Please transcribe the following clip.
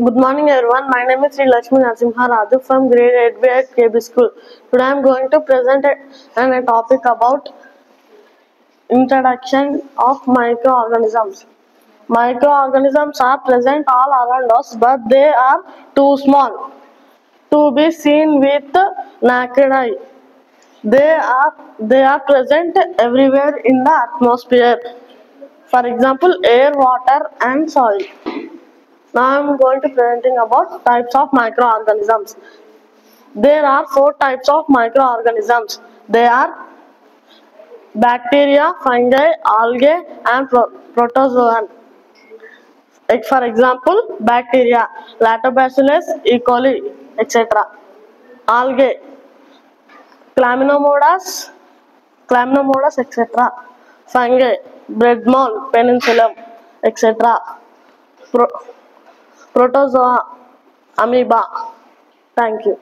Good morning everyone. My name is Sri Lakshmi Narasimha Raju from grade 8B at KB School. Today I am going to present a topic about introduction of microorganisms. Microorganisms are present all around us, but they are too small to be seen with naked eye. They are present everywhere in the atmosphere. For example, air, water and soil. Now I am going to presenting about types of microorganisms. There are 4 types of microorganisms. They are bacteria, fungi, algae and protozoan. For example, bacteria, Lactobacillus, E. coli, etc. Algae, Chlamydomonas, etc. Fungi, bread mold, penicillium, etc. Protozoa, amoeba. Thank you.